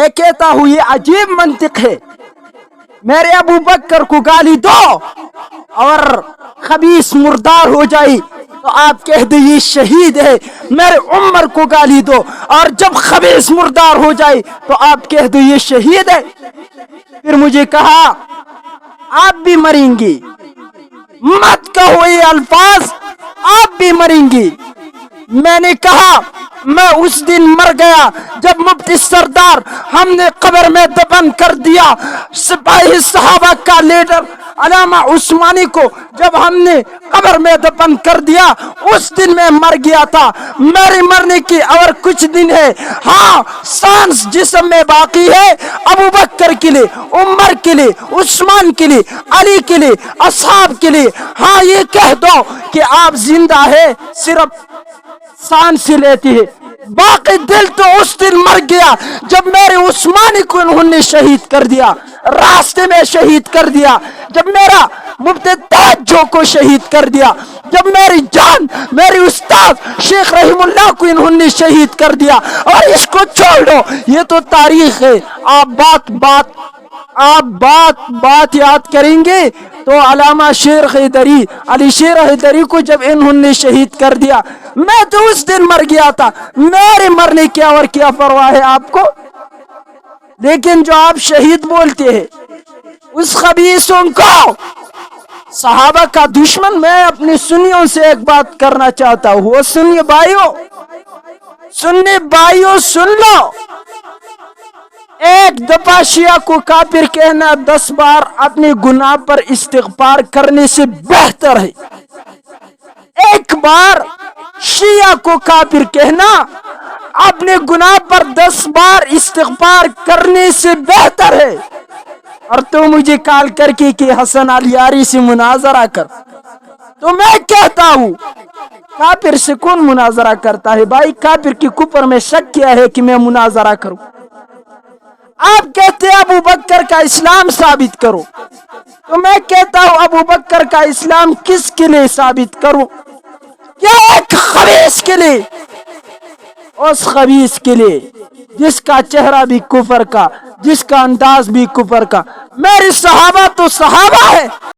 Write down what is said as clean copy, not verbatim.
میں کہتا ہوں یہ عجیب منطق ہے، میرے ابو بکر کو گالی دو اور خبیث مردار ہو جائے تو آپ کہہ دو یہ شہید ہے، میرے عمر کو گالی دو اور جب خبیث مردار ہو جائے تو آپ کہہ دو یہ شہید ہے۔ پھر مجھے کہا آپ بھی مریں گی، مت کہو یہ الفاظ، آپ بھی مریں گی۔ میں نے کہا میں اس دن مر گیا جب مفتی سردار ہم نے قبر میں دفن کر دیا، سپاہی صحابہ کا لیڈر علامہ عثمانی کو جب ہم نے قبر میں دفن کر دیا اس دن میں مر گیا تھا، میرے مرنے کی اور کچھ دن ہے، ہاں سانس جسم میں باقی ہے، ابو بکر کے لیے، عمر کے لیے، عثمان کے لیے، علی کے لیے، اصحاب کے لیے، ہاں یہ کہہ دو کہ آپ زندہ ہے صرف سانس سے لیتی ہے، باقی دل تو اس دن مر گیا جب میرے عثمانی کو انہوں نے شہید کر دیا، راستے میں شہید کر دیا، جب میرا مفتی توجہ کو شہید کر دیا، جب میری جان میری استاد شیخ رحم اللہ کو انہوں نے شہید کر دیا۔ اور اس کو چھوڑ دو، یہ تو تاریخ ہے، آپ بات یاد کریں گے تو علامہ شیر حیدری، علی شیر حیدری کو جب انہوں نے شہید کر دیا، میں تو اس دن مر گیا تھا، میرے مرنے کی اور کیا پرواہ ہے آپ کو؟ لیکن جو آپ شہید بولتے ہیں اس خبیثوں کو صحابہ کا دشمن، میں اپنی سنیوں سے ایک بات کرنا چاہتا ہوں، وہ سنی بھائیوں سن لو، ایک دفعہ شیعہ کو کافر کہنا 10 بار اپنے گناہ پر استغفار کرنے سے بہتر ہے۔ ایک بار شیعہ کو کافر کہنا اپنے گناہ پر 10 بار استغفار کرنے سے بہتر ہے۔ اور تو مجھے کال کر کے کہ حسن علیاری سے مناظرہ کر، تو میں کہتا ہوں کافر سے کون مناظرہ کرتا ہے بھائی؟ کافر کی کفر میں شک کیا ہے کہ میں مناظرہ کروں؟ آپ کہتے ہیں ابو بکر کا اسلام ثابت کرو، تو میں کہتا ہوں ابو بکر کا اسلام کس کے لیے ثابت کروں؟ کیا ایک خبیث کے لیے؟ اس خبیث کے لیے جس کا چہرہ بھی کفر کا، جس کا انداز بھی کفر کا۔ میرے صحابہ تو صحابہ ہے،